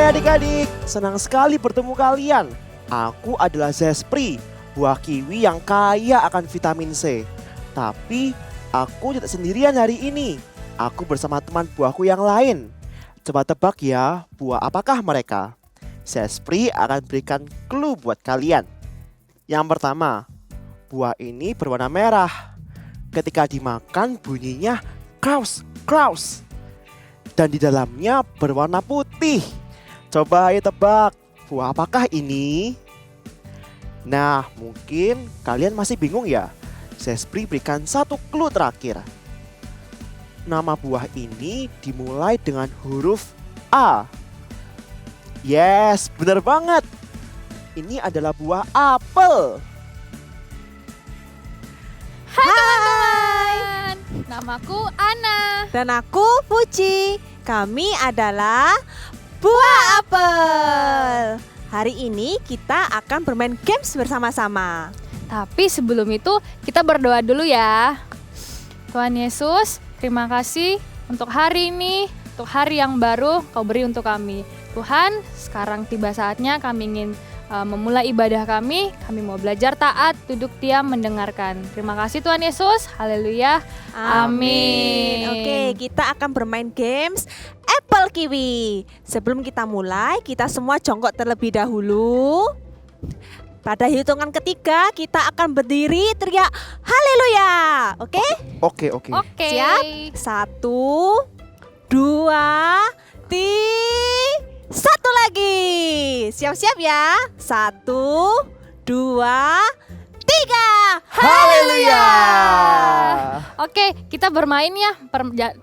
Hai adik-adik, senang sekali bertemu kalian. Aku adalah Zespri, buah kiwi yang kaya akan vitamin C. Tapi aku tidak sendirian hari ini. Aku bersama teman buahku yang lain. Coba tebak ya, buah apakah mereka? Zespri akan berikan clue buat kalian. Yang pertama, buah ini berwarna merah. Ketika dimakan bunyinya kraus, kraus. Dan di dalamnya berwarna putih. Coba ayo tebak, buah apakah ini? Nah, mungkin kalian masih bingung ya. Zespri berikan satu clue terakhir. Nama buah ini dimulai dengan huruf A. Yes, benar banget. Ini adalah buah apel. Hai, namaku Ana. Dan aku Puci. Kami adalah Buah Apel. Hari ini kita akan bermain games bersama-sama. Tapi sebelum itu kita berdoa dulu ya. Tuhan Yesus, terima kasih untuk hari ini, untuk hari yang baru Kau beri untuk kami. Tuhan, sekarang tiba saatnya kami ingin memulai ibadah kami mau belajar taat, duduk diam, mendengarkan. Terima kasih Tuhan Yesus, haleluya, amin. Oke, kita akan bermain games Apple Kiwi. Sebelum kita mulai, kita semua jongkok terlebih dahulu. Pada hitungan ketiga, kita akan berdiri teriak haleluya. Oke? Oke. Oke. Siap? 1, 2, 3. Satu lagi. Siap-siap ya. 1, 2, 3. Haleluya. Oke, kita bermain ya.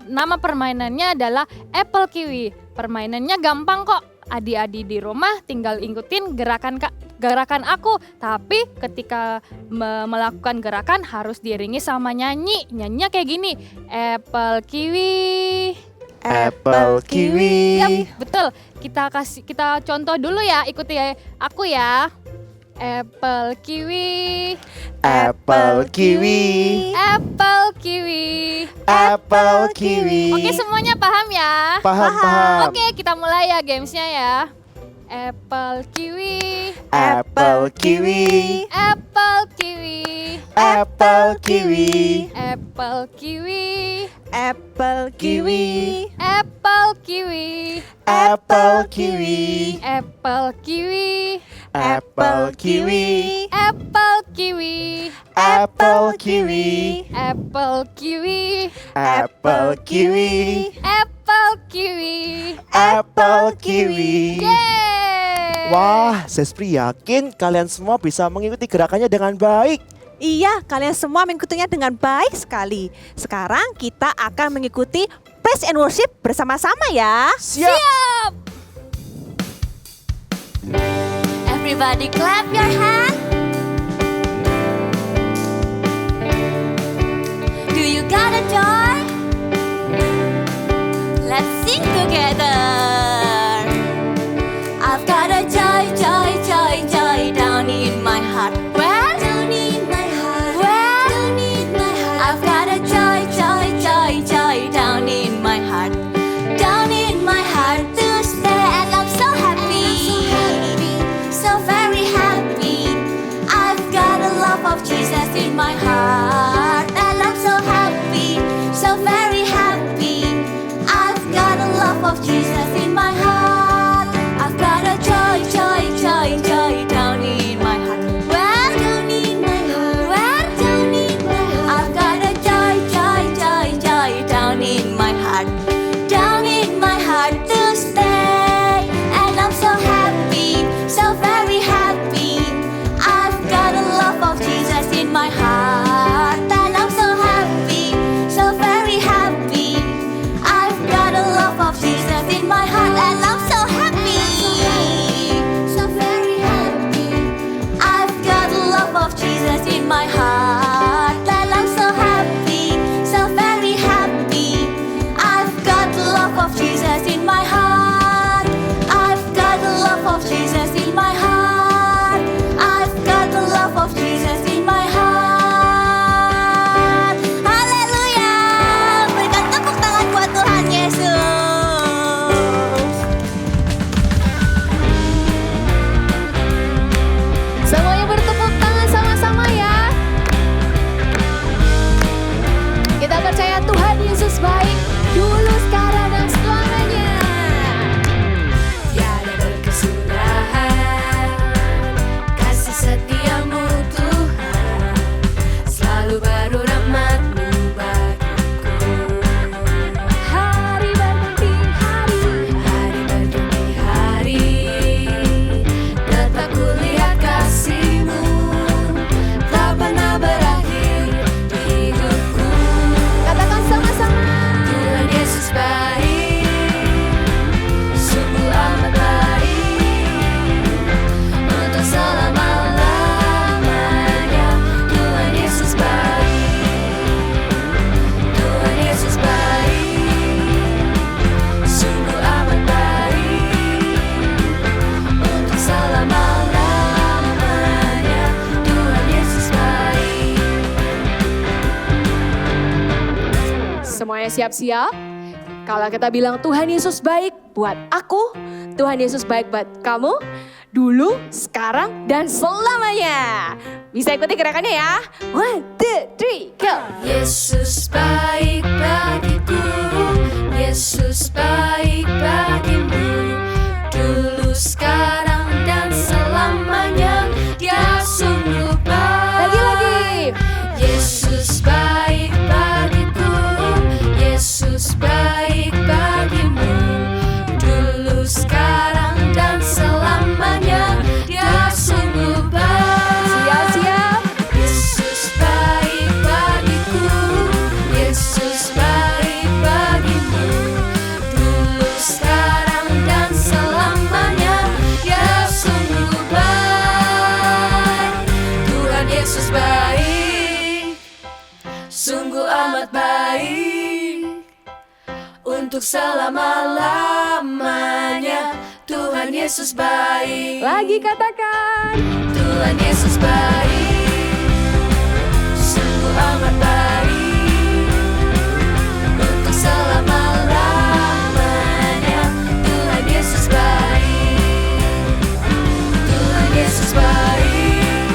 Nama permainannya adalah Apple Kiwi. Permainannya gampang kok. Adik-adik di rumah tinggal ikutin gerakan aku. Tapi ketika melakukan gerakan harus diiringi sama nyanyi. Nyanyinya kayak gini. Apple Kiwi. Apple kiwi. Yap, betul. Kita contoh dulu ya. Ikuti ya aku ya. Apple kiwi. Apple kiwi. Apple kiwi. Apple kiwi. Oke, semuanya paham ya? Paham. Oke, kita mulai ya gamesnya ya. Apple kiwi. Apple kiwi. Apple kiwi. Apple kiwi. Apple kiwi. Apple kiwi. Apple kiwi. Apple kiwi. Apple kiwi. Apple kiwi. Apple kiwi. Apple kiwi. Apple kiwi. Apple kiwi. Apple kiwi. Apple kiwi. Yeay! Wah, Zespri yakin kalian semua bisa mengikuti gerakannya dengan baik. Iya, kalian semua mengikutinya dengan baik sekali. Sekarang kita akan mengikuti praise and worship bersama-sama ya. Siap. Everybody clap your hand. Do you got a joy? Let's sing together. I've got a joy, joy, joy, joy down in my heart. Where? Down in my heart. Where? Down in my heart. I've got a joy, joy, joy, joy down in my heart. Down in my heart to stay, and I'm so happy. So very happy. I've got a love of Jesus in my heart, and I'm so happy. So very happy. I've got a love of Jesus in my heart. I've got a joy, joy, joy, joy down in my heart. Where? Down in my heart. Where? Down in my heart. I've got a joy, joy, joy, joy down in my heart. Down in my heart to stay, and I'm so happy, so very happy. I've got a love of Jesus in my heart, and I'm so happy, so very happy. I've got a love of Jesus in my heart, and I'm so happy, so very happy. I've got a love of Jesus in my heart, and I'm so happy, so very happy. I've got the love of Jesus in my heart. I've got the love of Jesus in my heart. I've got the love of Jesus in my heart. Haleluya. Berikan tepuk tangan buat Tuhan Yesus. Semuanya siap-siap? Kalau kita bilang Tuhan Yesus baik buat aku, Tuhan Yesus baik buat kamu, dulu, sekarang, dan selamanya. Bisa ikuti gerakannya ya. 1, 2, 3, go! Yesus baik bagiku, Yesus baik bagimu. Dulu, sekarang, dan selamanya, Dia sungguh baik. Lagi-lagi. Yesus baik bagiku, Yesus baik bagimu. Dulu, sekarang, dan selamanya, Dia sungguh baik. Siap-siap. Yesus baik bagiku, Yesus baik bagimu. Dulu, sekarang, dan selamanya, Dia sungguh baik. Tuhan Yesus baik, sungguh amat baik. Untuk selama-lamanya, Tuhan Yesus baik. Lagi katakan. Tuhan Yesus baik, sungguh amat baik. Untuk selama-lamanya, Tuhan Yesus baik. Tuhan Yesus baik,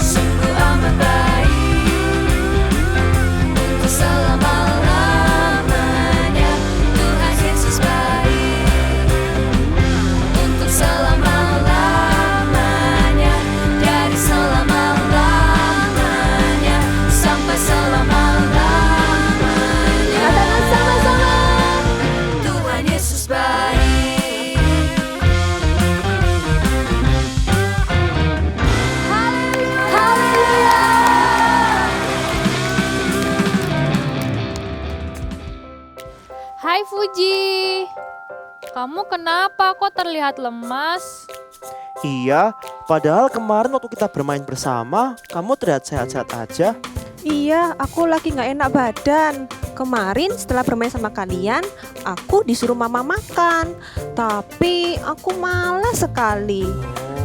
sungguh amat baik. Untuk selama-lamanya, Tuhan Yesus baik. Untuk selama-lamanya, dari selama-lamanya sampai selama-lamanya. Katakan sama-sama. Tuhan Yesus baik. Haleluya. Hai Fuji, kamu kenapa kok terlihat lemas? Iya, padahal kemarin waktu kita bermain bersama, kamu terlihat sehat-sehat aja. Iya, aku lagi nggak enak badan. Kemarin setelah bermain sama kalian, aku disuruh mama makan. Tapi aku malas sekali.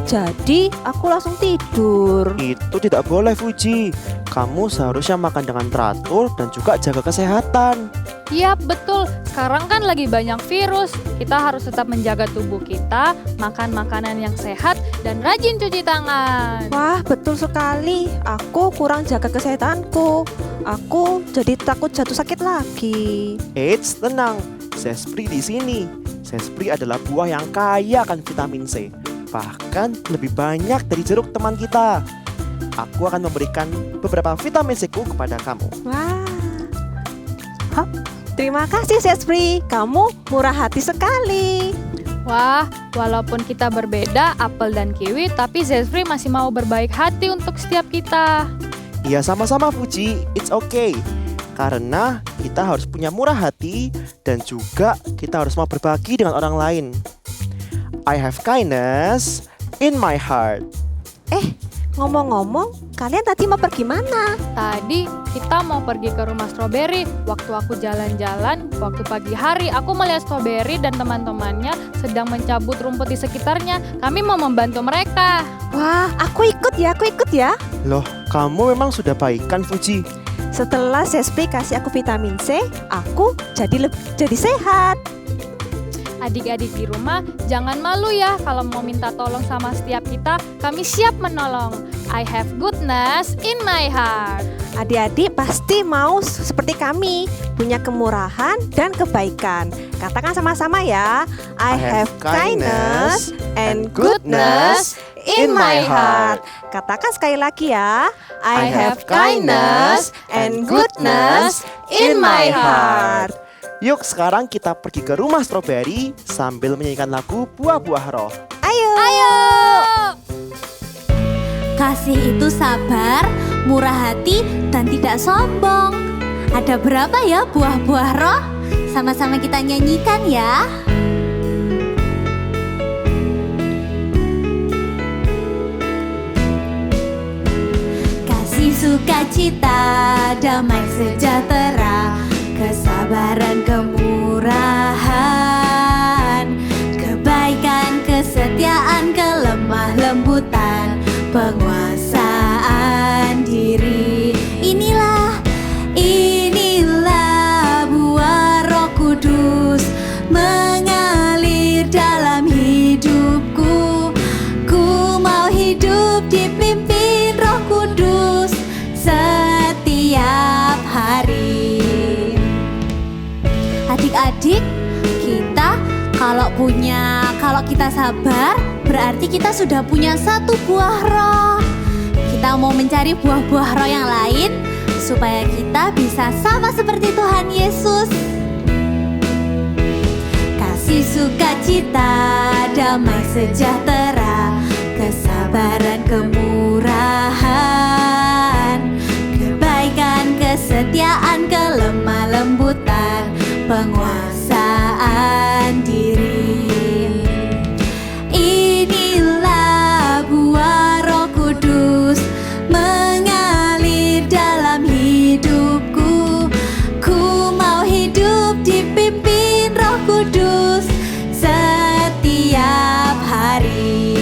Jadi aku langsung tidur. Itu tidak boleh, Fuji. Kamu seharusnya makan dengan teratur dan juga jaga kesehatan. Iya betul, sekarang kan lagi banyak virus. Kita harus tetap menjaga tubuh kita, makan makanan yang sehat, dan rajin cuci tangan. Wah, betul sekali. Aku kurang jaga kesehatanku. Aku jadi takut jatuh sakit lagi. Eits, tenang. Zespri di sini. Zespri adalah buah yang kaya akan vitamin C. Bahkan lebih banyak dari jeruk teman kita. Aku akan memberikan beberapa vitamin C-ku kepada kamu. Wah. Hah, terima kasih Zespri. Kamu murah hati sekali. Wah, walaupun kita berbeda, apel dan kiwi, tapi Zespri masih mau berbaik hati untuk setiap kita. Iya, sama-sama Fuji. It's okay. Karena kita harus punya murah hati dan juga kita harus mau berbagi dengan orang lain. I have kindness in my heart. Ngomong-ngomong, kalian tadi mau pergi mana? Tadi kita mau pergi ke rumah stroberi. Waktu aku jalan-jalan, waktu pagi hari, aku melihat stroberi dan teman-temannya sedang mencabut rumput di sekitarnya. Kami mau membantu mereka. Wah, aku ikut ya. Loh, kamu memang sudah baikan Fuji. Setelah Zespri kasih aku vitamin C, aku jadi sehat. Adik-adik di rumah, jangan malu ya kalau mau minta tolong sama setiap kita. Kami siap menolong. I have goodness in my heart. Adik-adik pasti mau seperti kami, punya kemurahan dan kebaikan. Katakan sama-sama ya. I have kindness and goodness in my heart. Katakan sekali lagi ya. I have kindness and goodness in my heart. Yuk sekarang kita pergi ke rumah stroberi sambil menyanyikan lagu Buah-Buah Roh. Ayo. Kasih itu sabar, murah hati, dan tidak sombong. Ada berapa ya buah-buah roh? Sama-sama kita nyanyikan ya. Kasih, sukacita, damai sejahtera, kesabaran, kemurahan, kebaikan, kesetiaan, kelemah lembutan, penguasaan diri. Inilah Kalau kita sabar, berarti kita sudah punya satu buah roh. Kita mau mencari buah-buah roh yang lain supaya kita bisa sama seperti Tuhan Yesus. Kasih, sukacita, damai sejahtera, kesabaran, kemurahan, kebaikan, kesetiaan, kelemah lembutan, penguasaan diri. Inilah buah Roh Kudus mengalir dalam hidupku. Ku mau hidup dipimpin Roh Kudus setiap hari.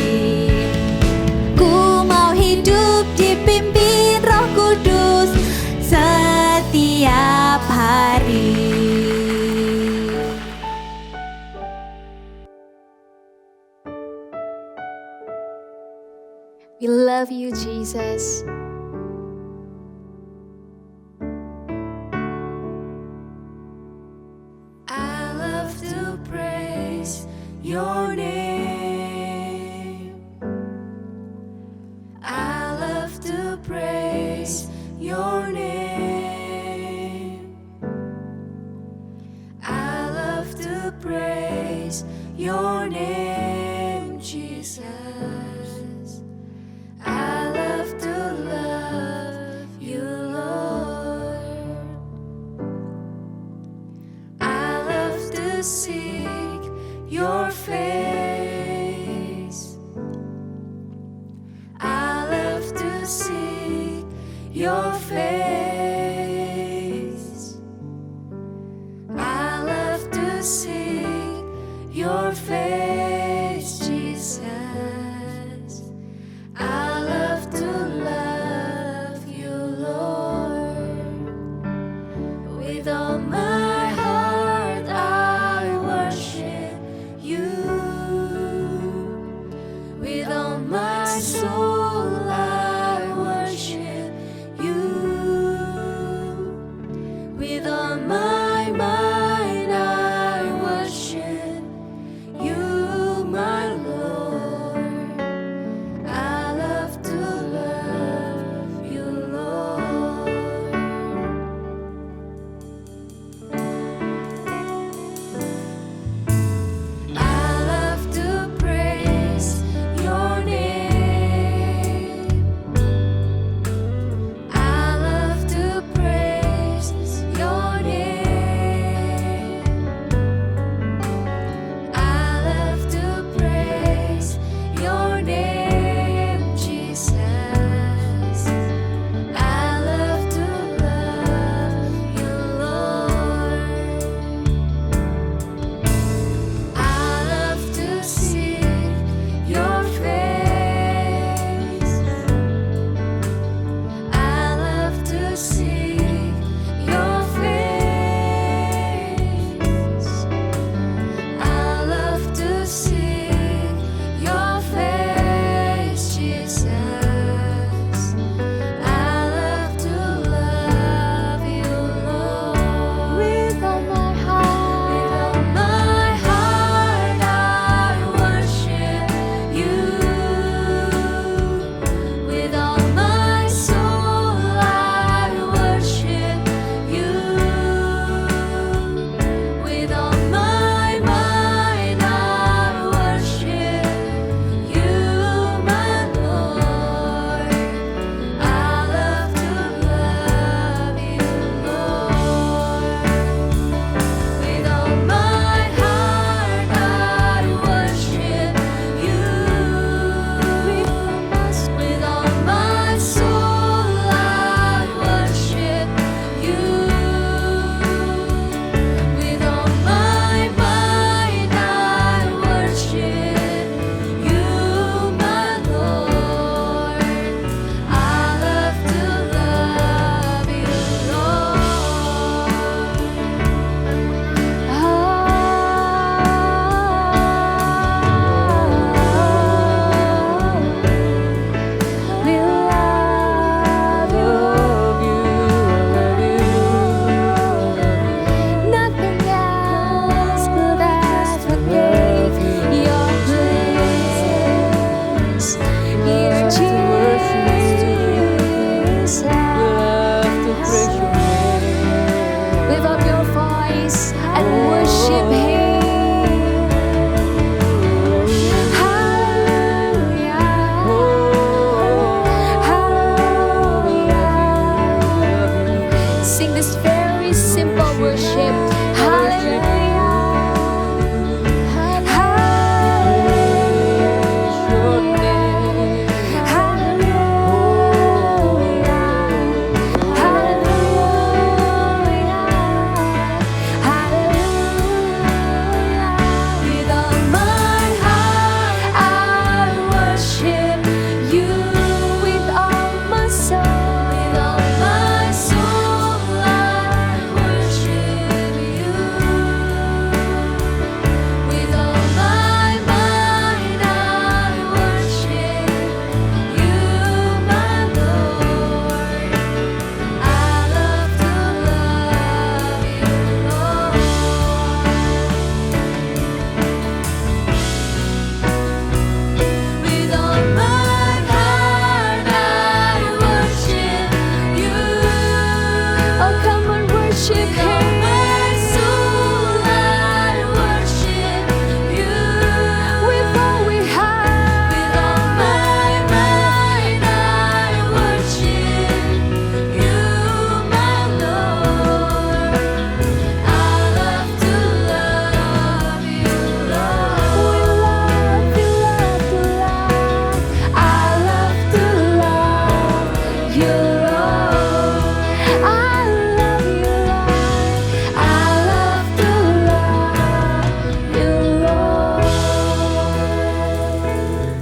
Ku mau hidup dipimpin Roh Kudus setiap hari. We love you, Jesus. I love to praise your name. I love to praise your name. I love to praise your name, Jesus. I love to love you, Lord. I love to seek your face. I love to seek your face. I love to seek your face, Jesus. I love to love you, Lord. With all my heart I worship you. With all my soul I worship you.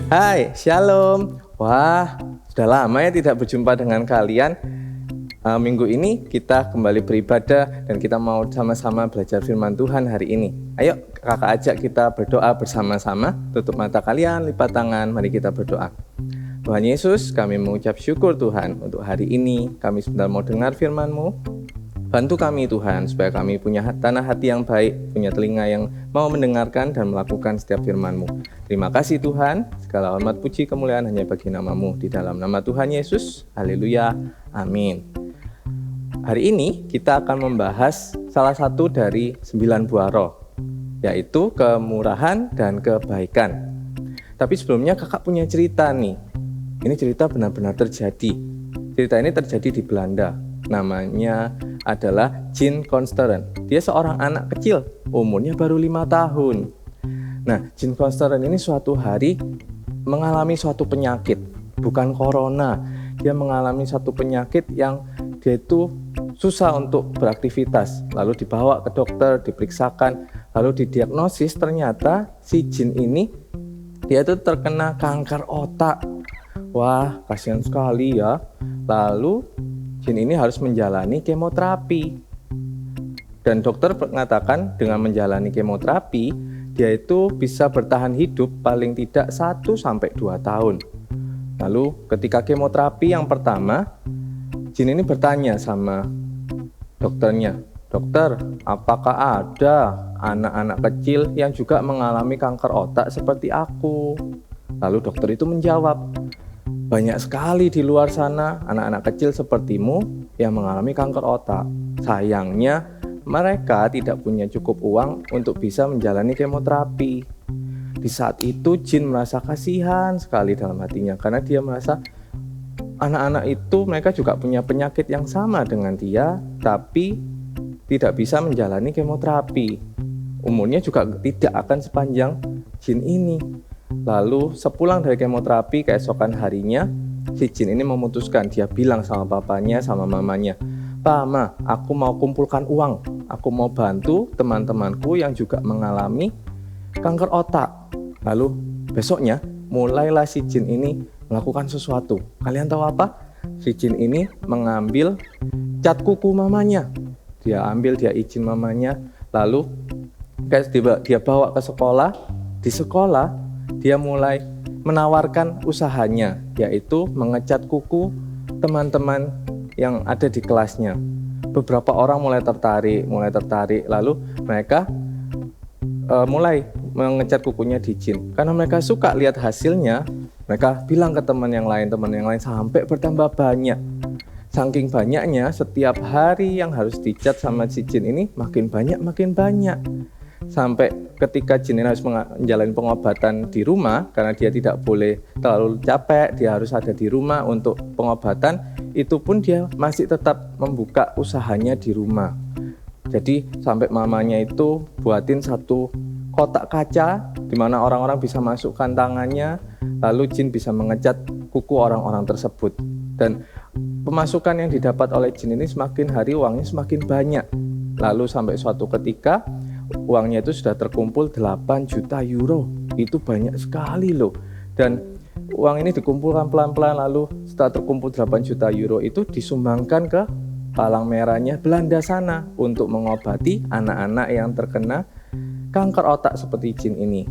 Hai, Shalom. Wah, sudah lama ya tidak berjumpa dengan kalian. Minggu ini kita kembali beribadah dan kita mau sama-sama belajar firman Tuhan hari ini. Ayo kakak ajak kita berdoa bersama-sama. Tutup mata kalian, lipat tangan, mari kita berdoa. Tuhan Yesus, kami mengucap syukur Tuhan untuk hari ini. Kami sebentar mau dengar firman-Mu. Bantu kami Tuhan, supaya kami punya tanah hati yang baik, punya telinga yang mau mendengarkan dan melakukan setiap firman-Mu. Terima kasih Tuhan, segala hormat puji kemuliaan hanya bagi nama-Mu. Di dalam nama Tuhan Yesus, haleluya, amin. Hari ini kita akan membahas salah satu dari 9 buah roh, yaitu kemurahan dan kebaikan. Tapi sebelumnya kakak punya cerita nih. Ini cerita benar-benar terjadi. Cerita ini terjadi di Belanda. Namanya adalah Jean Consteren. Dia seorang anak kecil, umurnya baru 5 tahun. Nah, Jean Consteren ini suatu hari mengalami suatu penyakit, bukan corona. Dia mengalami satu penyakit yang dia itu susah untuk beraktivitas. Lalu dibawa ke dokter, diperiksakan, lalu didiagnosis ternyata si Jean ini dia itu terkena kanker otak. Wah, kasihan sekali ya. Lalu Jean ini harus menjalani kemoterapi. Dan dokter mengatakan dengan menjalani kemoterapi, dia itu bisa bertahan hidup paling tidak 1-2 tahun. Lalu ketika kemoterapi yang pertama, Jean ini bertanya sama dokternya, "Dokter, apakah ada anak-anak kecil yang juga mengalami kanker otak seperti aku?" Lalu dokter itu menjawab, "Banyak sekali di luar sana anak-anak kecil sepertimu yang mengalami kanker otak. Sayangnya mereka tidak punya cukup uang untuk bisa menjalani kemoterapi." Di saat itu Jean merasa kasihan sekali dalam hatinya, karena dia merasa anak-anak itu mereka juga punya penyakit yang sama dengan dia, tapi tidak bisa menjalani kemoterapi. Umurnya juga tidak akan sepanjang Jean ini. Lalu sepulang dari kemoterapi keesokan harinya, si Jean ini memutuskan, dia bilang sama papanya sama mamanya, "Pa, Ma, aku mau kumpulkan uang. Aku mau bantu teman-temanku yang juga mengalami kanker otak." Lalu besoknya mulailah si Jean ini melakukan sesuatu. Kalian tahu apa? Si Jean ini mengambil cat kuku mamanya. Dia izin mamanya, lalu dia bawa ke sekolah. Di sekolah dia mulai menawarkan usahanya, yaitu mengecat kuku teman-teman yang ada di kelasnya. Beberapa orang mulai tertarik, lalu mereka mulai mengecat kukunya di Jean. Karena mereka suka lihat hasilnya, mereka bilang ke teman yang lain sampai bertambah banyak. Saking banyaknya, setiap hari yang harus dicat sama si Jean ini makin banyak. Sampai ketika Jean ini harus menjalani pengobatan di rumah, karena dia tidak boleh terlalu capek, dia harus ada di rumah untuk pengobatan, itu pun dia masih tetap membuka usahanya di rumah. Jadi sampai mamanya itu buatin satu kotak kaca di mana orang-orang bisa masukkan tangannya, lalu Jean bisa mengecat kuku orang-orang tersebut. Dan pemasukan yang didapat oleh Jean ini semakin hari uangnya semakin banyak. Lalu sampai suatu ketika uangnya itu sudah terkumpul 8 juta euro. Itu banyak sekali loh. Dan uang ini dikumpulkan pelan-pelan, lalu setelah terkumpul 8 juta euro itu disumbangkan ke Palang Merahnya Belanda sana untuk mengobati anak-anak yang terkena kanker otak seperti Jean ini.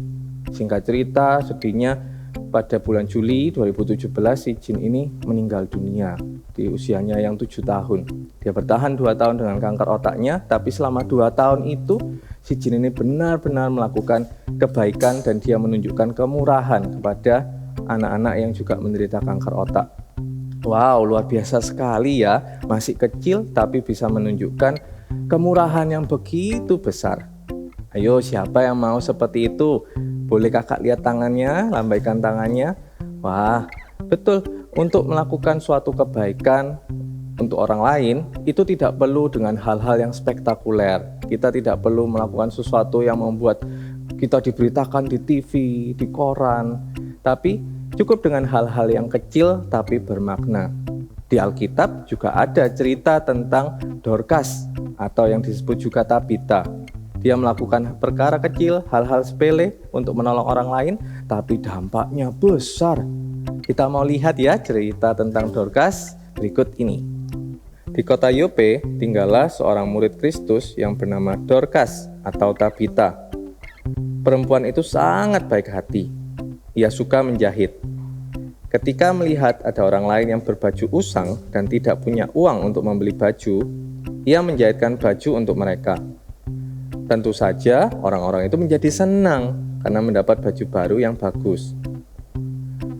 Singkat cerita, sedihnya pada bulan Juli 2017 si Jean ini meninggal dunia di usianya yang 7 tahun. Dia bertahan 2 tahun dengan kanker otaknya, tapi selama 2 tahun itu si Jean ini benar-benar melakukan kebaikan dan dia menunjukkan kemurahan kepada anak-anak yang juga menderita kanker otak. Wow, luar biasa sekali ya. Masih kecil tapi bisa menunjukkan kemurahan yang begitu besar. Ayo, siapa yang mau seperti itu? Boleh kakak lihat tangannya, lambaikan tangannya. Wah, betul. Untuk melakukan suatu kebaikan untuk orang lain, itu tidak perlu dengan hal-hal yang spektakuler. Kita tidak perlu melakukan sesuatu yang membuat kita diberitakan di TV, di koran. Tapi cukup dengan hal-hal yang kecil tapi bermakna. Di Alkitab juga ada cerita tentang Dorcas atau yang disebut juga Tabita. Dia melakukan perkara kecil, hal-hal sepele untuk menolong orang lain, tapi dampaknya besar. Kita mau lihat ya cerita tentang Dorcas berikut ini. Di kota Yope tinggallah seorang murid Kristus yang bernama Dorcas atau Tabita. Perempuan itu sangat baik hati. Ia suka menjahit. Ketika melihat ada orang lain yang berbaju usang dan tidak punya uang untuk membeli baju, ia menjahitkan baju untuk mereka. Tentu saja orang-orang itu menjadi senang karena mendapat baju baru yang bagus.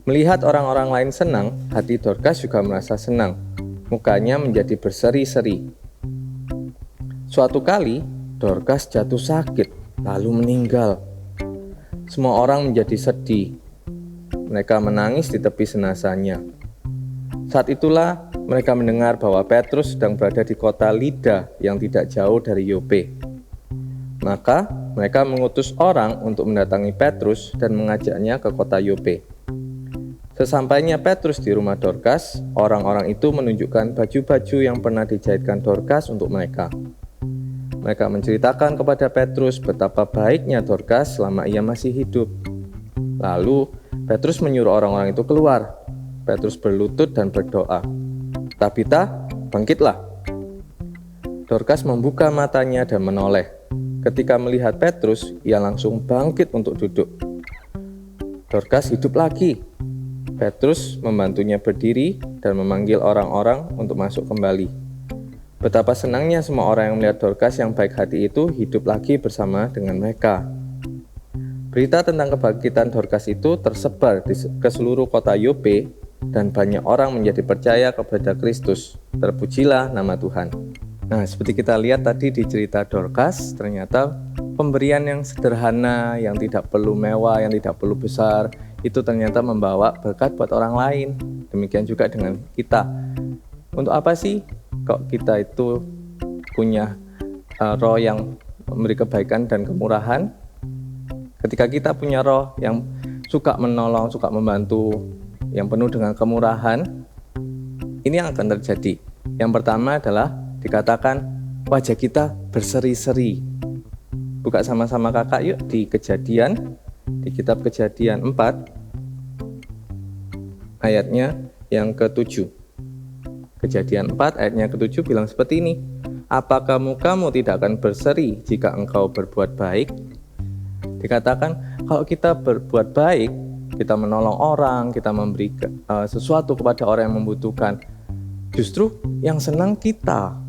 Melihat orang-orang lain senang, hati Dorcas juga merasa senang. Mukanya menjadi berseri-seri. Suatu kali, Dorcas jatuh sakit, lalu meninggal. Semua orang menjadi sedih. Mereka menangis di tepi jenazahnya. Saat itulah mereka mendengar bahwa Petrus sedang berada di kota Lida yang tidak jauh dari Yope. Maka mereka mengutus orang untuk mendatangi Petrus dan mengajaknya ke kota Yope. Sesampainya Petrus di rumah Dorcas, orang-orang itu menunjukkan baju-baju yang pernah dijahitkan Dorcas untuk mereka. Mereka menceritakan kepada Petrus betapa baiknya Dorcas selama ia masih hidup. Lalu Petrus menyuruh orang-orang itu keluar. Petrus berlutut dan berdoa, "Tabita, bangkitlah." Dorcas membuka matanya dan menoleh. Ketika melihat Petrus, ia langsung bangkit untuk duduk. Dorcas hidup lagi. Petrus membantunya berdiri dan memanggil orang-orang untuk masuk kembali. Betapa senangnya semua orang yang melihat Dorcas yang baik hati itu hidup lagi bersama dengan mereka. Berita tentang kebangkitan Dorcas itu tersebar ke seluruh kota Yope dan banyak orang menjadi percaya kepada Kristus. Terpujilah nama Tuhan. Nah, seperti kita lihat tadi di cerita Dorcas, ternyata pemberian yang sederhana, yang tidak perlu mewah, yang tidak perlu besar, itu ternyata membawa berkat buat orang lain. Demikian juga dengan kita. Untuk apa sih kok kita itu punya roh yang memberi kebaikan dan kemurahan? Ketika kita punya roh yang suka menolong, suka membantu, yang penuh dengan kemurahan, ini yang akan terjadi. Yang pertama adalah dikatakan wajah kita berseri-seri. Buka sama-sama kakak yuk di Kejadian, di kitab Kejadian 4 ayatnya yang ke-7. Kejadian 4 ayatnya ke-7 bilang seperti ini. Apakah mukamu tidak akan berseri jika engkau berbuat baik? Dikatakan kalau kita berbuat baik, kita menolong orang, kita memberi sesuatu kepada orang yang membutuhkan, justru yang senang kita.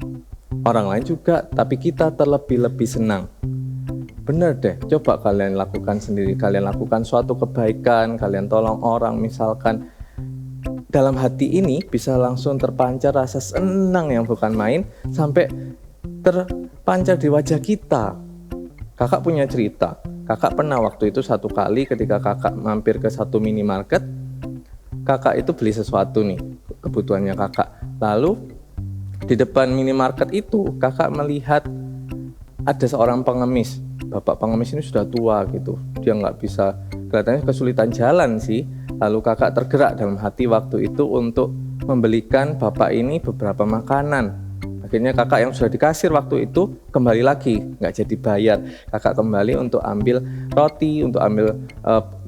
Orang lain juga, tapi kita terlebih-lebih senang. Bener deh, coba kalian lakukan sendiri. Kalian lakukan suatu kebaikan, kalian tolong orang misalkan. Dalam hati ini bisa langsung terpancar rasa senang yang bukan main, sampai terpancar di wajah kita. Kakak punya cerita. Kakak pernah waktu itu satu kali ketika kakak mampir ke satu minimarket, kakak itu beli sesuatu nih, kebutuhannya kakak. Lalu di depan minimarket itu kakak melihat ada seorang pengemis. Bapak pengemis ini sudah tua gitu, dia nggak bisa, kelihatannya kesulitan jalan sih. Lalu kakak tergerak dalam hati waktu itu untuk membelikan bapak ini beberapa makanan. Akhirnya kakak yang sudah dikasir waktu itu kembali lagi, nggak jadi bayar. Kakak kembali untuk ambil roti, untuk ambil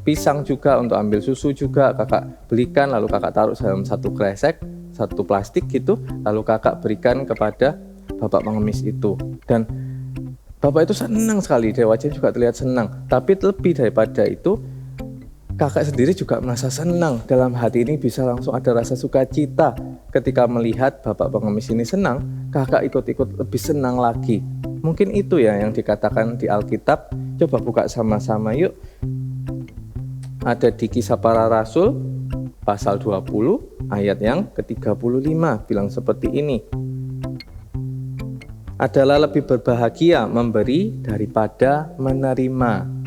pisang juga, untuk ambil susu juga. Kakak belikan, lalu kakak taruh dalam satu kresek, satu plastik gitu. Lalu kakak berikan kepada bapak pengemis itu. Dan bapak itu senang sekali, dari wajahnya juga terlihat senang. Tapi lebih daripada itu, kakak sendiri juga merasa senang. Dalam hati ini bisa langsung ada rasa sukacita. Ketika melihat bapak pengemis ini senang, kakak ikut-ikut lebih senang lagi. Mungkin itu ya yang dikatakan di Alkitab. Coba buka sama-sama yuk. Ada di Kisah Para Rasul pasal 20 ayat yang ke-35 bilang seperti ini. Adalah lebih berbahagia memberi daripada menerima.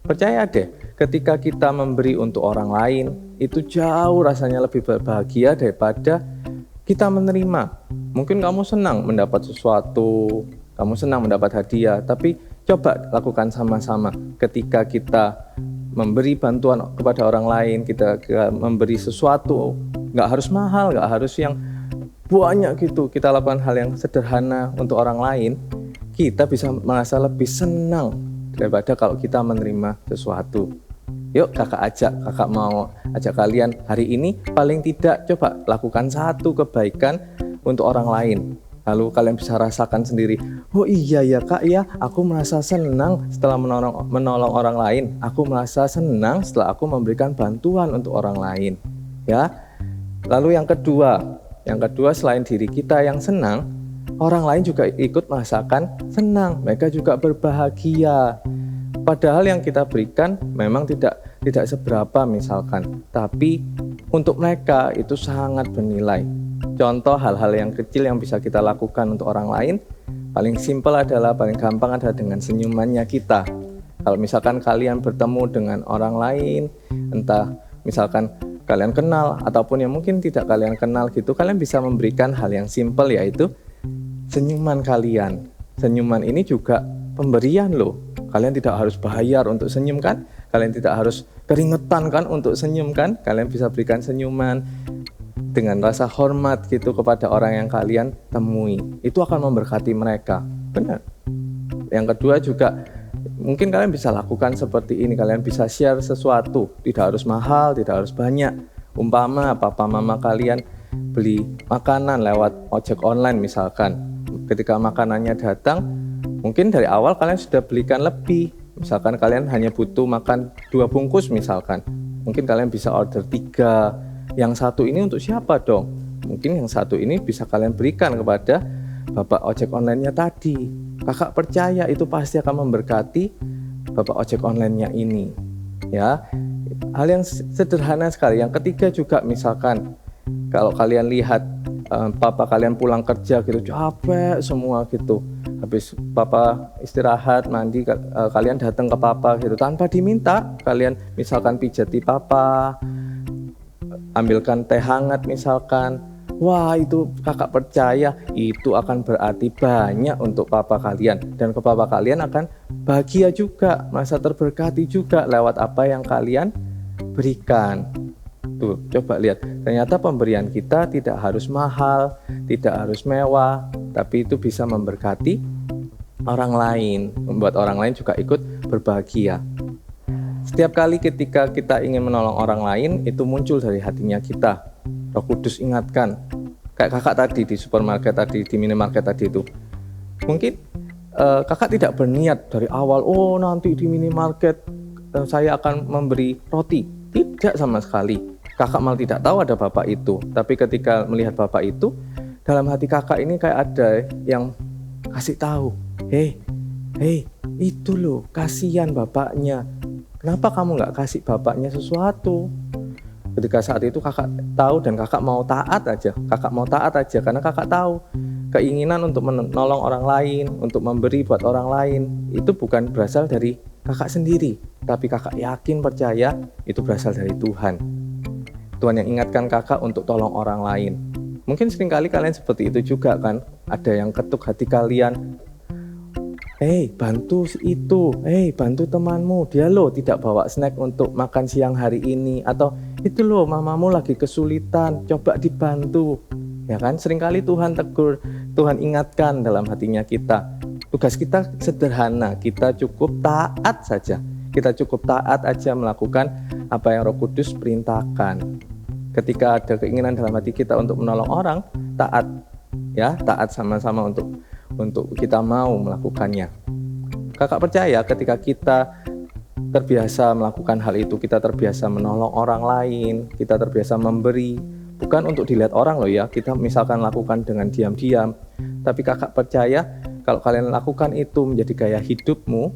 Percaya deh, ketika kita memberi untuk orang lain, itu jauh rasanya lebih berbahagia daripada kita menerima. Mungkin kamu senang mendapat sesuatu, kamu senang mendapat hadiah, tapi coba lakukan sama-sama. Ketika kita memberi bantuan kepada orang lain, kita memberi sesuatu, nggak harus mahal, nggak harus yang banyak gitu. Kita lakukan hal yang sederhana untuk orang lain, kita bisa merasa lebih senang daripada kalau kita menerima sesuatu. Yuk kakak mau ajak kalian hari ini paling tidak coba lakukan satu kebaikan untuk orang lain. Lalu kalian bisa rasakan sendiri, oh iya ya kak ya, aku merasa senang setelah menolong orang lain. Aku merasa senang setelah aku memberikan bantuan untuk orang lain. Ya. Lalu yang kedua selain diri kita yang senang, orang lain juga ikut merasakan senang. Mereka juga berbahagia. Padahal yang kita berikan memang tidak seberapa misalkan, tapi untuk mereka itu sangat bernilai. Contoh hal-hal yang kecil yang bisa kita lakukan untuk orang lain, paling gampang adalah dengan senyumannya kita. Kalau misalkan kalian bertemu dengan orang lain, entah misalkan kalian kenal ataupun yang mungkin tidak kalian kenal gitu, kalian bisa memberikan hal yang simpel, yaitu senyuman kalian. Senyuman ini juga pemberian loh. Kalian tidak harus bayar untuk senyum kan? Kalian tidak harus keringetan kan untuk senyum kan? Kalian bisa berikan senyuman dengan rasa hormat gitu kepada orang yang kalian temui. Itu akan memberkati mereka. Benar. Yang kedua juga mungkin kalian bisa lakukan seperti ini. Kalian bisa share sesuatu. Tidak harus mahal, tidak harus banyak. Umpama papa mama kalian beli makanan lewat ojek online misalkan. Ketika makanannya datang, mungkin dari awal kalian sudah belikan lebih. Misalkan kalian hanya butuh makan 2 bungkus misalkan. Mungkin kalian bisa order 3. Yang satu ini untuk siapa dong? Mungkin yang satu ini bisa kalian berikan kepada bapak ojek online-nya tadi. Kakak percaya itu pasti akan memberkati bapak ojek online-nya ini. Ya, hal yang sederhana sekali. Yang ketiga juga misalkan kalau kalian lihat papa kalian pulang kerja gitu capek semua gitu, habis papa istirahat mandi, kalian datang ke papa gitu tanpa diminta, kalian misalkan pijati papa, ambilkan teh hangat misalkan. Wah, itu kakak percaya itu akan berarti banyak untuk papa kalian, dan ke papa kalian akan bahagia juga, merasa terberkati juga lewat apa yang kalian berikan. Tuh, coba lihat, ternyata pemberian kita tidak harus mahal, tidak harus mewah, tapi itu bisa memberkati orang lain, membuat orang lain juga ikut berbahagia. Setiap kali ketika kita ingin menolong orang lain, itu muncul dari hatinya kita. Roh Kudus ingatkan, kayak kakak tadi di supermarket tadi, di minimarket tadi itu. Mungkin kakak tidak berniat dari awal, oh nanti di minimarket saya akan memberi roti. Tidak sama sekali. Kakak malah tidak tahu ada bapak itu. Tapi ketika melihat bapak itu, dalam hati kakak ini kayak ada yang kasih tahu, hei, itu loh, kasihan bapaknya. Kenapa kamu nggak kasih bapaknya sesuatu? Ketika saat itu kakak tahu dan kakak mau taat aja. Kakak mau taat aja karena kakak tahu keinginan untuk menolong orang lain, untuk memberi buat orang lain, itu bukan berasal dari kakak sendiri, tapi kakak yakin percaya itu berasal dari Tuhan. Tuhan yang ingatkan kakak untuk tolong orang lain. Mungkin seringkali kalian seperti itu juga kan. Ada yang ketuk hati kalian. Bantu itu. Bantu temanmu. Dia loh tidak bawa snack untuk makan siang hari ini. Atau itu loh mamamu lagi kesulitan. Coba dibantu. Ya kan? Seringkali Tuhan tegur. Tuhan ingatkan dalam hatinya kita. Tugas kita sederhana. Kita cukup taat saja. Kita cukup taat aja melakukan apa yang Roh Kudus perintahkan. Ketika ada keinginan dalam hati kita untuk menolong orang, taat, ya, taat sama-sama untuk kita mau melakukannya. Kakak percaya ketika kita terbiasa melakukan hal itu, kita terbiasa menolong orang lain, kita terbiasa memberi, bukan untuk dilihat orang loh ya, kita misalkan lakukan dengan diam-diam, tapi kakak percaya kalau kalian lakukan itu menjadi gaya hidupmu,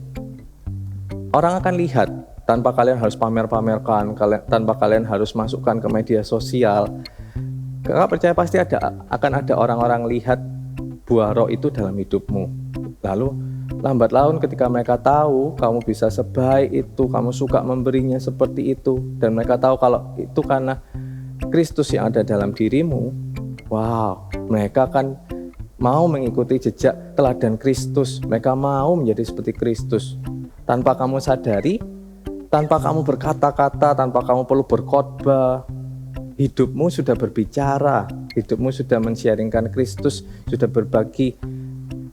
orang akan lihat. Tanpa kalian harus pamer-pamerkan, tanpa kalian harus masukkan ke media sosial. Kakak percaya pasti akan ada orang-orang lihat buah roh itu dalam hidupmu. Lalu lambat laun ketika mereka tahu kamu bisa sebaik itu, kamu suka memberinya seperti itu, dan mereka tahu kalau itu karena Kristus yang ada dalam dirimu, wow, mereka akan mau mengikuti jejak teladan Kristus. Mereka mau menjadi seperti Kristus. Tanpa kamu sadari, tanpa kamu berkata-kata, tanpa kamu perlu berkhotbah, hidupmu sudah berbicara, hidupmu sudah men-sharingkan Kristus, sudah berbagi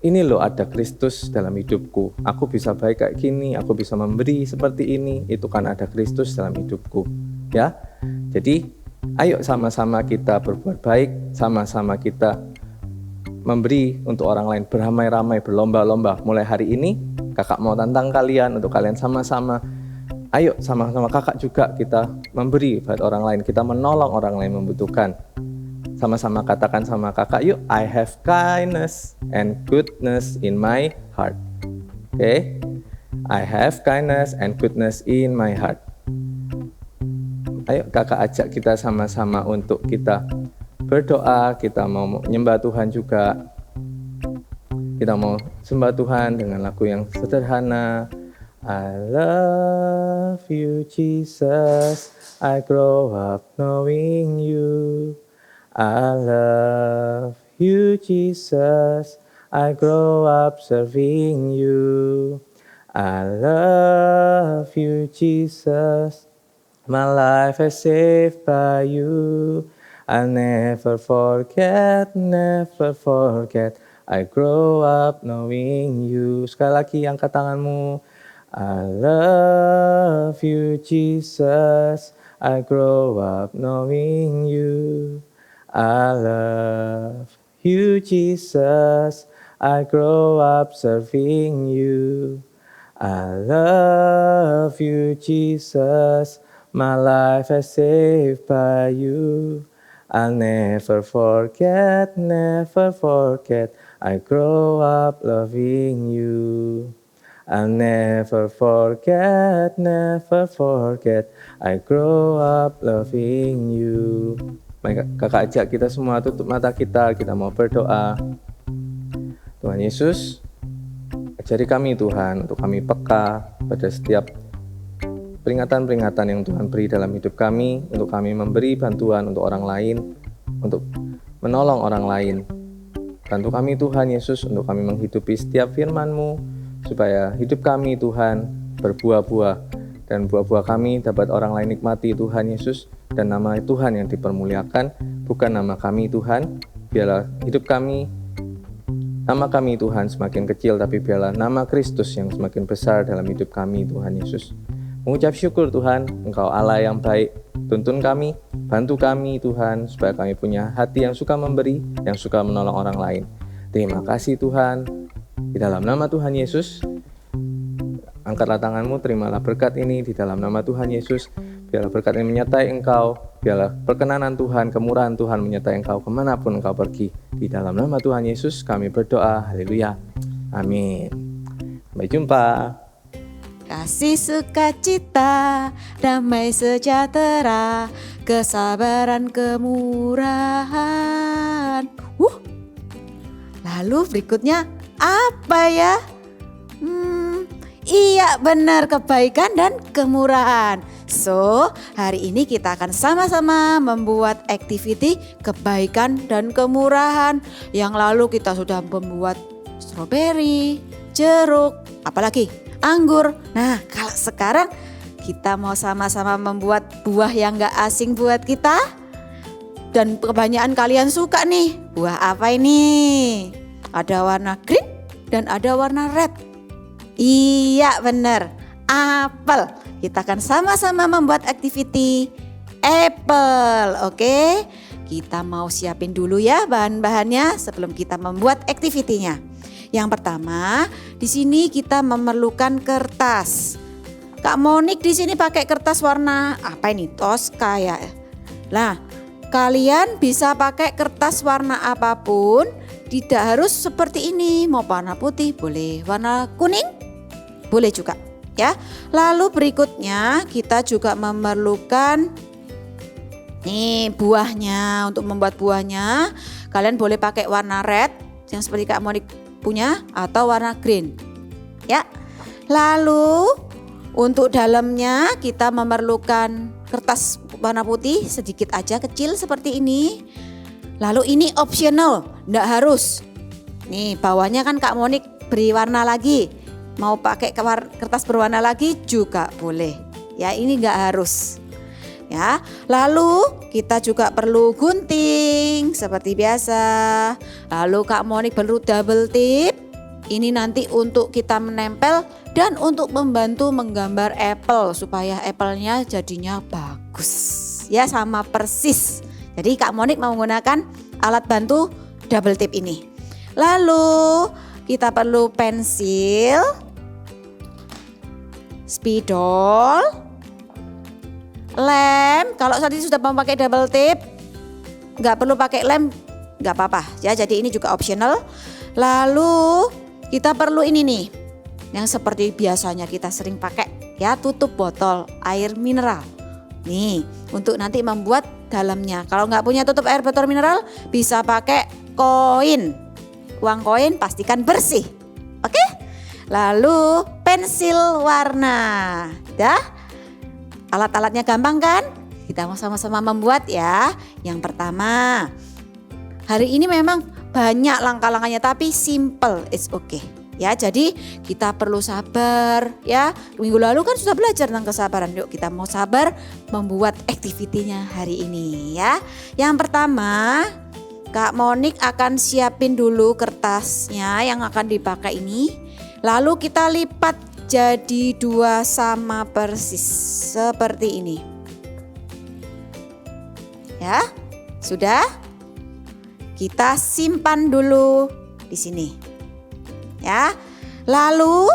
ini loh ada Kristus dalam hidupku. Aku bisa baik kayak gini, aku bisa memberi seperti ini. Itu kan ada Kristus dalam hidupku. Ya. Jadi ayo sama-sama kita berbuat baik, sama-sama kita memberi untuk orang lain, beramai-ramai, berlomba-lomba. Mulai hari ini kakak mau tantang kalian untuk kalian sama-sama. Ayo sama-sama kakak juga kita memberi buat orang lain, kita menolong orang lain membutuhkan. Sama-sama katakan sama kakak, yuk, I have kindness and goodness in my heart. Oke? I have kindness and goodness in my heart. Ayo kakak ajak kita sama-sama untuk kita berdoa, kita mau menyembah Tuhan juga. Kita mau sembah Tuhan dengan lagu yang sederhana. I love you Jesus, I grow up knowing you. I love you Jesus, I grow up serving you. I love you Jesus, my life is saved by you. I'll never forget, I grow up knowing you. Sekali lagi angkat tanganmu. I love you Jesus, I grow up knowing you. I love you Jesus, I grow up serving you. I love you Jesus, my life is saved by you. I'll never forget, I grow up loving you. I'll never forget, I grow up loving you. Mari kakak ajak kita semua tutup mata kita mau berdoa. Tuhan Yesus, ajari kami Tuhan, untuk kami peka pada setiap peringatan-peringatan yang Tuhan beri dalam hidup kami, untuk kami memberi bantuan untuk orang lain, untuk menolong orang lain. Bantu kami Tuhan Yesus, untuk kami menghidupi setiap firman-Mu, supaya hidup kami Tuhan berbuah-buah, dan buah-buah kami dapat orang lain nikmati Tuhan Yesus, dan nama Tuhan yang dipermuliakan, bukan nama kami Tuhan. Biarlah hidup kami, nama kami Tuhan semakin kecil, tapi biarlah nama Kristus yang semakin besar dalam hidup kami Tuhan Yesus. Mengucap syukur Tuhan, Engkau Allah yang baik. Tuntun kami, bantu kami Tuhan, supaya kami punya hati yang suka memberi, yang suka menolong orang lain. Terima kasih Tuhan. Di dalam nama Tuhan Yesus, angkatlah tanganmu, terimalah berkat ini di dalam nama Tuhan Yesus. Biarlah berkat ini menyertai engkau, biarlah perkenanan Tuhan, kemurahan Tuhan menyertai engkau kemanapun engkau pergi. Di dalam nama Tuhan Yesus kami berdoa, haleluya, amin. Sampai jumpa. Kasih sukacita, damai sejahtera, kesabaran, kemurahan. Lalu berikutnya apa ya? Iya benar, kebaikan dan kemurahan. So, hari ini kita akan sama-sama membuat activity kebaikan dan kemurahan. Yang lalu kita sudah membuat stroberi, jeruk, apalagi anggur. Nah, kalau sekarang kita mau sama-sama membuat buah yang gak asing buat kita. Dan kebanyakan kalian suka nih. Buah apa ini? Ada warna green dan ada warna red. Iya benar, apel. Kita akan sama-sama membuat activity apple. Oke, kita mau siapin dulu ya bahan-bahannya sebelum kita membuat activity-nya. Yang pertama, di sini kita memerlukan kertas. Kak Monik di sini pakai kertas warna apa ini? Tosca ya. Nah, kalian bisa pakai kertas warna apapun, tidak harus seperti ini. Mau warna putih boleh, warna kuning boleh juga ya. Lalu berikutnya kita juga memerlukan nih buahnya. Untuk membuat buahnya kalian boleh pakai warna red yang seperti Kak Monik punya atau warna green ya. Lalu untuk dalamnya kita memerlukan kertas warna putih sedikit aja, kecil seperti ini. Lalu ini optional, enggak harus. Nih bawahnya kan Kak Monik beri warna lagi. Mau pakai kertas berwarna lagi juga boleh. Ya, ini enggak harus. Ya, lalu kita juga perlu gunting seperti biasa. Lalu Kak Monik perlu double tip Ini nanti untuk kita menempel dan untuk membantu menggambar apple supaya apple-nya jadinya bagus. Ya, sama persis. Jadi Kak Monik mau menggunakan alat bantu double tip ini. Lalu kita perlu pensil, spidol, lem. Kalau tadi sudah memakai double tip, nggak perlu pakai lem, nggak apa-apa ya. Jadi ini juga optional. Lalu kita perlu ini nih, yang seperti biasanya kita sering pakai ya, tutup botol air mineral. Nih, untuk nanti membuat dalamnya. Kalau nggak punya tutup air botol mineral, bisa pakai koin. Uang koin pastikan bersih. Oke? Lalu pensil warna. Dah? Alat-alatnya gampang kan? Kita mau sama-sama membuat ya. Yang pertama, hari ini memang banyak langkah-langkahnya tapi simple, it's okay. Ya, jadi kita perlu sabar ya. Minggu lalu kan sudah belajar tentang kesabaran. Yuk kita mau sabar membuat aktivitinya hari ini ya. Yang pertama, Kak Monik akan siapin dulu kertasnya yang akan dipakai ini. Lalu kita lipat jadi 2 sama persis seperti ini. Ya, sudah? Kita simpan dulu di sini. Ya, lalu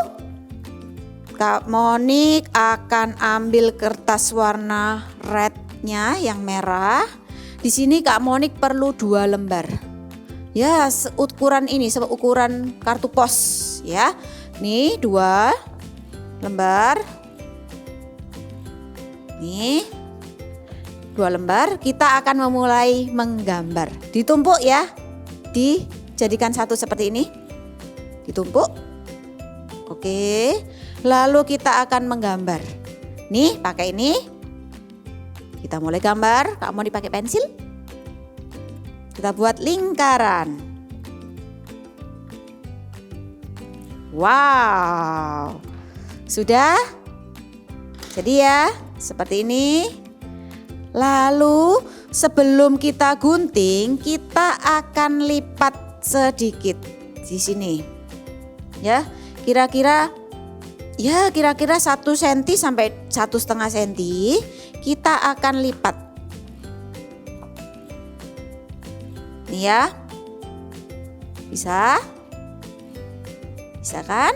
Kak Monik akan ambil kertas warna rednya yang merah. Di sini Kak Monik perlu 2 lembar. Ya, seukuran ini, seukuran kartu pos ya. Nih 2 lembar. Nih 2 lembar. Kita akan memulai menggambar. Ditumpuk ya. Dijadikan satu seperti ini. Ditumpuk. Oke. Lalu kita akan menggambar. Nih pakai ini. Kita mulai gambar. Kak mau dipakai pensil. Kita buat lingkaran. Wow. Sudah? Jadi ya seperti ini. Lalu sebelum kita gunting, kita akan lipat sedikit di sini. Ya, kira-kira 1 cm sampai 1,5 cm kita akan lipat. Nih ya. Bisa? Bisa kan?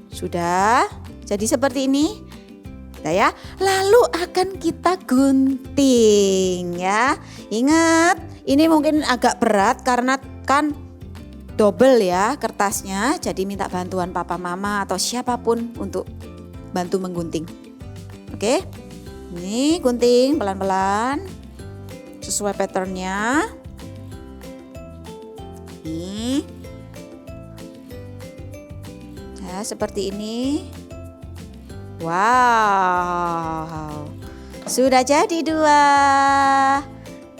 Sudah. Jadi seperti ini. Nah ya, lalu akan kita gunting ya. Ingat, ini mungkin agak berat karena kan double ya kertasnya, jadi minta bantuan papa mama atau siapapun untuk bantu menggunting. Oke, ini gunting pelan-pelan sesuai patternnya. Nih, ya seperti ini. Wow, sudah jadi 2.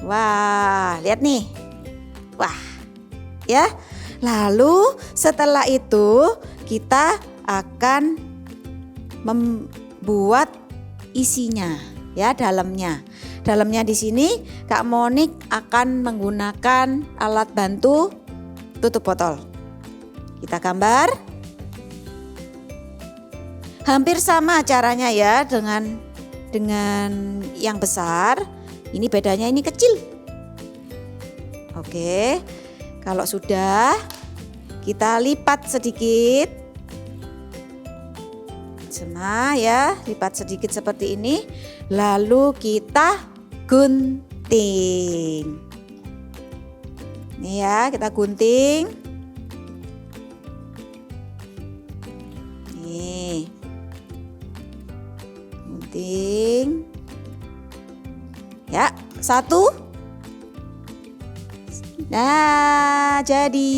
Wah, lihat nih. Wah, ya. Lalu setelah itu kita akan membuat isinya ya, dalamnya. Dalamnya di sini Kak Monik akan menggunakan alat bantu tutup botol. Kita gambar. Hampir sama caranya ya dengan yang besar. Ini bedanya ini kecil. Oke. Kalau sudah, kita lipat sedikit. Sama ya, lipat sedikit seperti ini. Lalu kita gunting. Ini ya, kita gunting. Nih. Gunting. Ya, 1. Nah, jadi.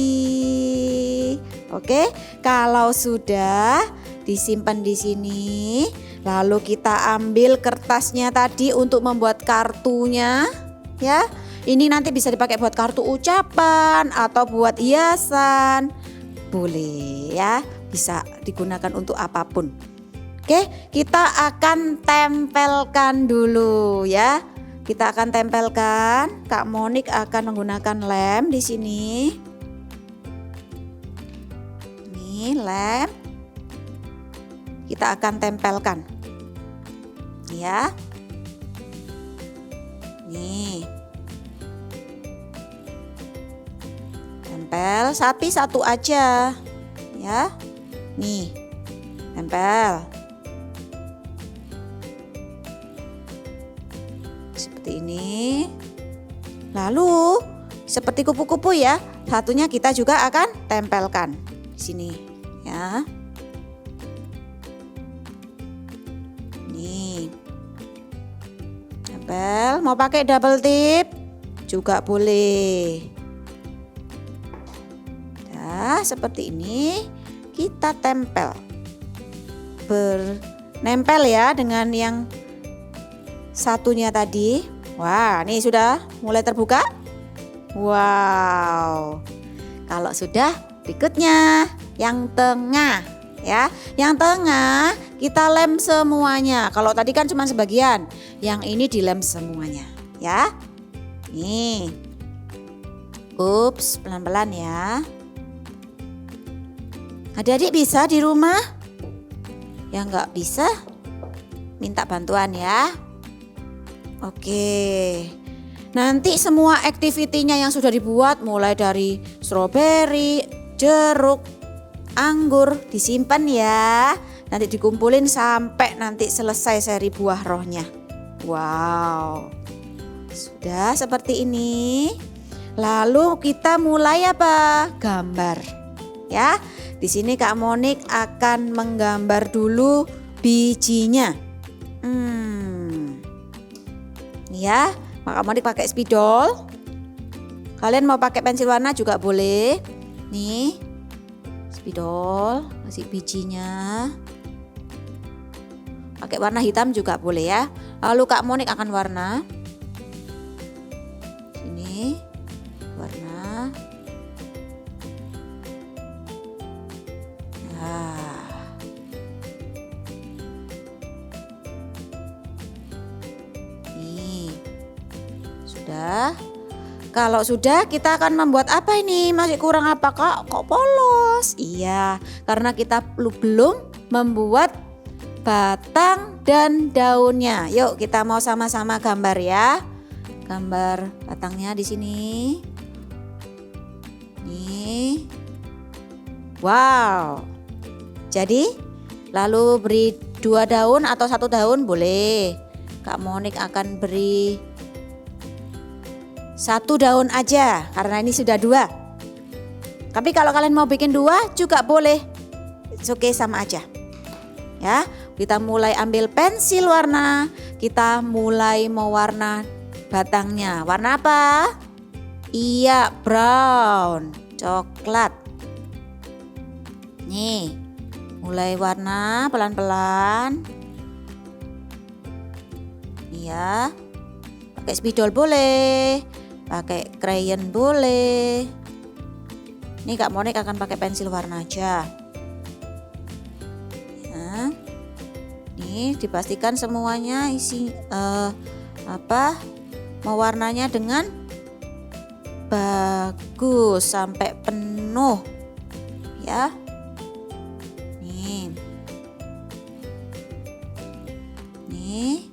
Oke, kalau sudah disimpan di sini, lalu kita ambil kertasnya tadi untuk membuat kartunya, ya. Ini nanti bisa dipakai buat kartu ucapan atau buat hiasan. Boleh ya, bisa digunakan untuk apapun. Oke, kita akan tempelkan dulu ya. Kita akan tempelkan. Kak Monik akan menggunakan lem di sini. Ini lem. Kita akan tempelkan. Ya. Nih. Tempel, sapi satu aja. Ya. Nih. Tempel. Seperti ini. Lalu seperti kupu-kupu ya. Satunya kita juga akan tempelkan di sini, ya. Nih. Tempel, mau pakai double tip juga boleh. Nah, seperti ini kita tempel. Bernempel ya dengan yang satunya tadi. Wah, ini sudah mulai terbuka. Wow. Kalau sudah, berikutnya yang tengah ya. Yang tengah kita lem semuanya. Kalau tadi kan cuma sebagian, yang ini dilem semuanya ya. Nih. Ups, pelan-pelan ya. Adik-adik bisa di rumah? Yang nggak bisa, minta bantuan ya. Oke. Nanti semua aktivitinya yang sudah dibuat mulai dari stroberi, jeruk, anggur disimpan ya. Nanti dikumpulin sampai nanti selesai seri buah rohnya. Wow. Sudah seperti ini. Lalu kita mulai apa? Gambar. Ya. Di sini Kak Monik akan menggambar dulu bijinya. Ya. Kak Monik pakai spidol. Kalian mau pakai pensil warna juga boleh. Nih, spidol, kasih bijinya. Pakai warna hitam juga boleh ya. Lalu Kak Monik akan warna. Sini, warna. Nah. Nih. Sudah. Kalau sudah kita akan membuat apa ini? Masih kurang apa Kak? Kok polos? Iya, karena kita belum membuat batang dan daunnya. Yuk kita mau sama-sama gambar ya. Gambar batangnya di sini. Nih. Wow. Jadi lalu beri 2 daun atau 1 daun boleh. Kak Monik akan beri 1 daun aja karena ini sudah 2. Tapi kalau kalian mau bikin 2 juga boleh. It's okay, sama aja. Ya, kita mulai ambil pensil warna. Kita mulai mewarna batangnya. Warna apa? Iya, brown, coklat. Nih, mulai warna pelan-pelan. Iya. Pakai spidol boleh. Pakai crayon boleh. Ini Kak Monik akan pakai pensil warna aja. Ya. Nih dipastikan semuanya isi mewarnanya dengan bagus sampai penuh. Ya. Nih. Nih.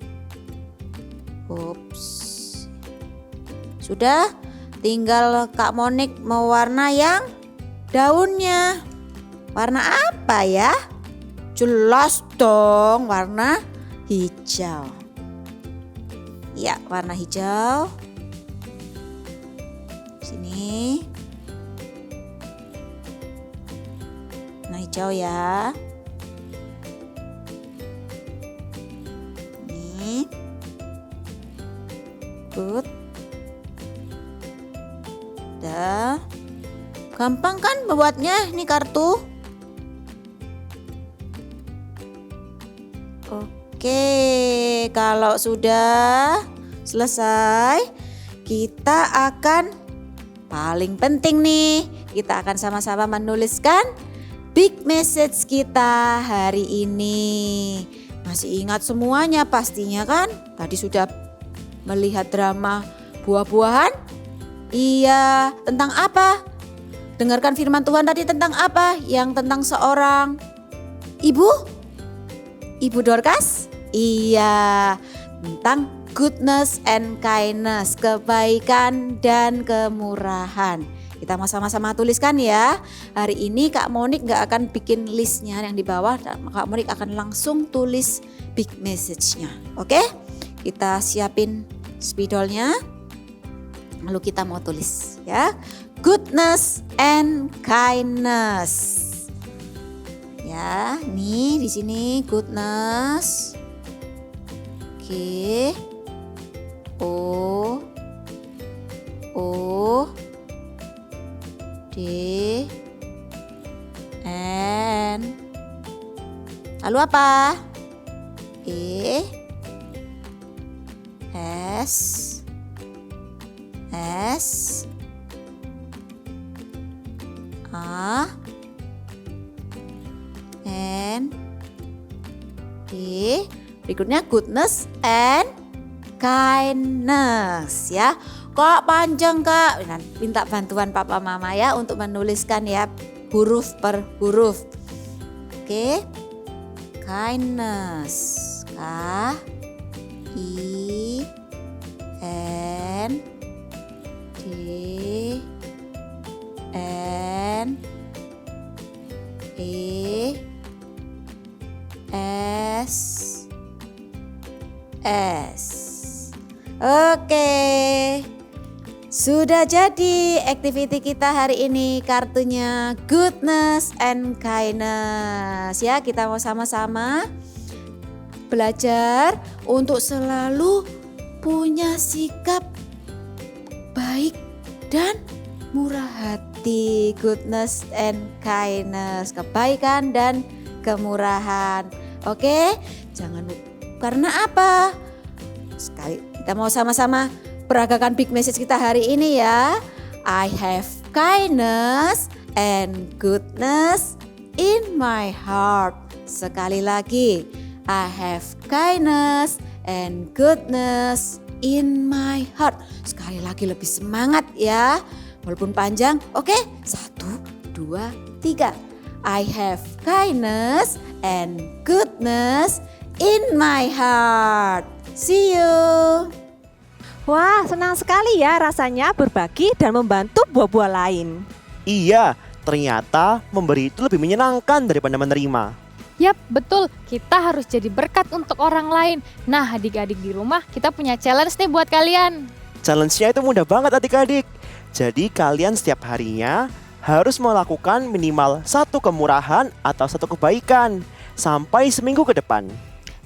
Ups. Sudah, tinggal Kak Monik mewarna yang daunnya. Warna apa ya? Jelas dong, warna hijau. Ya, warna hijau. Sini. Warna hijau ya. Ini. Good. Udah. Gampang kan membuatnya, ini kartu. Oke, kalau sudah selesai, kita akan paling penting nih, kita akan sama-sama menuliskan big message kita hari ini. Masih ingat semuanya pastinya kan? Tadi sudah melihat drama buah-buahan? Iya, tentang apa? dengarkan firman Tuhan tadi tentang apa? Yang tentang seorang ibu? Ibu Dorcas? Iya, tentang goodness and kindness, kebaikan dan kemurahan. Kita mau sama-sama tuliskan ya. Hari ini Kak Monik gak akan bikin listnya yang di bawah. Kak Monik akan langsung tulis big message-nya. Oke? Kita siapin spidolnya. Lalu kita mau tulis ya. Goodness and kindness. Ya, nih di sini goodness. Oke. O D N. Lalu apa? E S A N D. Berikutnya goodness and kindness ya. Kok panjang Kak? Minta bantuan Papa Mama ya untuk menuliskan ya huruf per huruf. Oke. Kindness. K I N D N E S S. Oke. Sudah jadi activity kita hari ini, kartunya goodness and kindness ya. Kita mau sama-sama belajar untuk selalu punya sikap baik dan murah hati. Goodness and kindness, kebaikan dan kemurahan. Oke, jangan lupa. Karena apa? Sekali kita mau sama-sama peragakan big message kita hari ini ya. I have kindness and goodness in my heart. Sekali lagi, I have kindness and goodness in my heart. Sekali lagi lebih semangat ya. Walaupun panjang. Oke, 1, 2, 3. I have kindness and goodness in my heart. See you. Wah, senang sekali ya rasanya berbagi dan membantu buah-buah lain. Iya, ternyata memberi itu lebih menyenangkan daripada menerima. Yap, betul. Kita harus jadi berkat untuk orang lain. Nah, adik-adik di rumah, kita punya challenge nih buat kalian. Challenge-nya itu mudah banget adik-adik. Jadi kalian setiap harinya harus melakukan minimal 1 kemurahan atau 1 kebaikan sampai seminggu ke depan.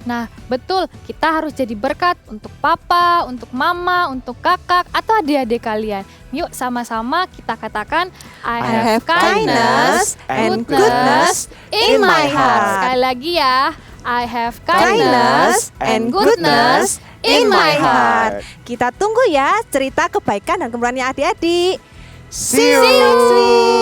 Nah, betul. Kita harus jadi berkat untuk papa, untuk mama, untuk kakak, atau adik-adik kalian. Yuk sama-sama kita katakan, I have kindness and goodness in my heart. Sekali lagi ya, I have kindness and goodness in my heart. Kita tunggu ya cerita kebaikan dan kemurahannya adik-adik. See you. See you next week.